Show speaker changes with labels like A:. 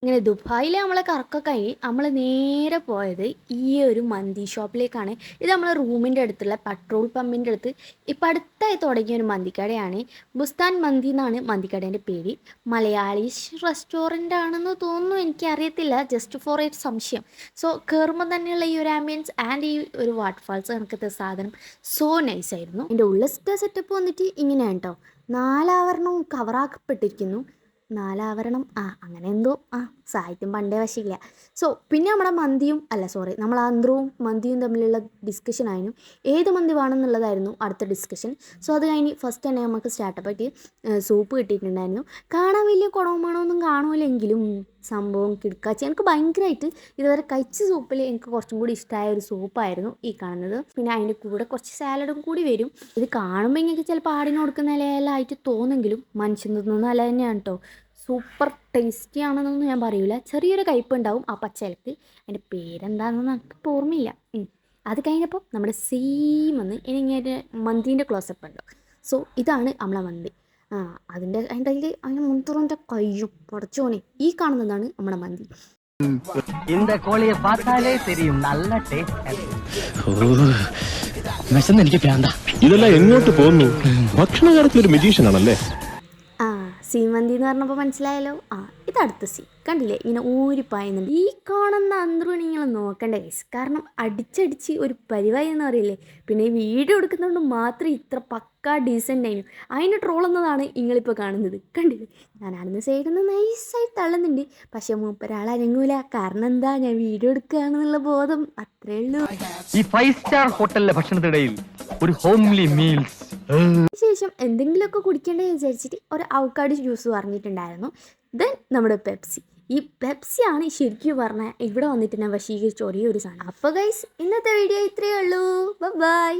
A: ഇങ്ങനെ ദുബായിൽ നമ്മളെ കറക്കൊക്കെ കഴിഞ്ഞ് നമ്മൾ നേരെ പോയത് ഈ ഒരു മന്തി ഷോപ്പിലേക്കാണ്. ഇത് നമ്മളെ റൂമിൻ്റെ അടുത്തുള്ള പെട്രോൾ പമ്പിൻ്റെ അടുത്ത് ഇപ്പം അടുത്തായി തുടങ്ങിയ ഒരു മന്തിക്കടയാണ്. ബുസ്താൻ മന്തി എന്നാണ് മന്തിക്കടേൻ്റെ പേര്. മലയാളീസ് റെസ്റ്റോറൻ്റ് ആണെന്ന് തോന്നുന്നു, എനിക്കറിയത്തില്ല, ജസ്റ്റ് ഫോർ എ സംശയം. സോ കയറുമ്പോൾ തന്നെയുള്ള ഈ ഒരു ആംബിയൻസ് ആൻഡ് ഈ ഒരു വാട്ടർഫാൾസ് കണക്കത്തെ സാധനം സോ നൈസായിരുന്നു. എൻ്റെ ഉള്ളത്തെ സെറ്റപ്പ് വന്നിട്ട് ഇങ്ങനെയാണ് കേട്ടോ. നാലാവരണവും കവറാക്കപ്പെട്ടിരിക്കുന്നു. നാലാവരണം അങ്ങനെ എന്തോ സാഹിത്യം പണ്ടേ വശമില്ല. സോ പിന്നെ നമ്മുടെ മന്തിയും നമ്മൾ ആന്ധ്രവും മന്തിയും തമ്മിലുള്ള ഡിസ്കഷൻ ആയിരുന്നു. ഏത് മന്തി വേണമെന്നുള്ളതായിരുന്നു അടുത്ത ഡിസ്കഷൻ. സോ അത് കഴിഞ്ഞ് ഫസ്റ്റ് തന്നെ നമുക്ക് സ്റ്റാർട്ടപ്പായിട്ട് സൂപ്പ് കിട്ടിയിട്ടുണ്ടായിരുന്നു. കാണാൻ വലിയ കുണവുമാണോന്നും കാണൂലെങ്കിലും സംഭവം കിടക്കാച്ചി. എനിക്ക് ഭയങ്കരമായിട്ട് ഇതുവരെ കഴിച്ച സൂപ്പിൽ എനിക്ക് കുറച്ചും കൂടി ഇഷ്ടമായ ഒരു സൂപ്പായിരുന്നു ഈ കാണുന്നത്. പിന്നെ അതിൻ്റെ കൂടെ കുറച്ച് സാലഡും കൂടി വരും. ഇത് കാണുമ്പോൾ ഇങ്ങനെ ചിലപ്പോൾ ആടിന് കൊടുക്കുന്ന ഇലയിലായിട്ട് തോന്നെങ്കിലും മനുഷ്യൻ തിന്നുന്ന ഇല തന്നെയാണ് കേട്ടോ. സൂപ്പർ ടേസ്റ്റി ആണെന്നൊന്നും ഞാൻ പറയൂല. ചെറിയൊരു കയ്പ്പ് ഉണ്ടാവും ആ പച്ചയിലക്ക്. അതിൻ്റെ പേരെന്താണെന്ന് എനിക്ക് ഓർമ്മയില്ല. അത് കഴിഞ്ഞപ്പോൾ നമ്മുടെ സെയിം വന്ന് ഇനി ഇങ്ങനെ മന്തീൻ്റെ ക്ലോസപ്പ് ഉണ്ട്. സോ ഇതാണ് നമ്മളെ മന്തി. അതിൻ്റെ അതിൻ്റെ മുന്തൂറിൻ്റെ കയ്യും പുടച്ചോനെ ഈ കാണുന്നതാണ് നമ്മുടെ മന്തി.
B: ഇതെല്ലാം എങ്ങോട്ട് പോകുന്നു? ഭക്ഷണ കാര്യത്തിൽ ഒരു മെജീഷ്യൻ ആണല്ലേ.
A: സീ മന്തി എന്ന് പറഞ്ഞപ്പോൾ മനസ്സിലായല്ലോ. ഇത് അടുത്ത സീ കണ്ടില്ലേ, ഇങ്ങനെ ഊരിപ്പായുന്നുണ്ട്. ഈ കാണുന്ന അന്തരൂണ് നിങ്ങൾ നോക്കേണ്ട കേസ്. കാരണം അടിച്ചടിച്ച് ഒരു പരിവായി എന്ന് പറയില്ലേ. പിന്നെ ഈ വീഡിയോ എടുക്കുന്നതുകൊണ്ട് മാത്രം ഇത്ര പക്കാ ഡീസൻ്റ് ആയിരുന്നു. അതിന് ട്രോളുന്നതാണ് നിങ്ങളിപ്പോൾ കാണുന്നത്. കണ്ടില്ലേ, ഞാൻ അടുന്ന സൈഡിൽ നിന്ന് നൈസായി തള്ളുന്നുണ്ട്. പക്ഷെ മൂപ്പരാൾ അനങ്ങൂല. കാരണം എന്താ, ഞാൻ വീഡിയോ എടുക്കുകയാണെന്നുള്ള ബോധം അത്രേ ഉള്ളൂ.
C: ഈ 5 സ്റ്റാർ ഹോട്ടലിലെ ഭക്ഷണത്തിനിടയിൽ ഒരു ഹോംലി മീൽസ്
A: ശേഷം എന്തെങ്കിലുമൊക്കെ കുടിക്കേണ്ടതെന്ന് വിചാരിച്ചിട്ട് ഒരു അവക്കാഡോ ജ്യൂസ് പറഞ്ഞിട്ടുണ്ടായിരുന്നു. ദെൻ നമ്മുടെ പെപ്സി. ഈ പെപ്സിയാണ് ശരിക്കും പറഞ്ഞാൽ ഇവിടെ വന്നിട്ട് ഞാൻ വശീകരിച്ച ഒരേ ഒരു സാധനം. അപ്പോൾ ഗൈസ്, ഇന്നത്തെ വീഡിയോ ഇത്രയേ ഉള്ളൂ. ബൈ.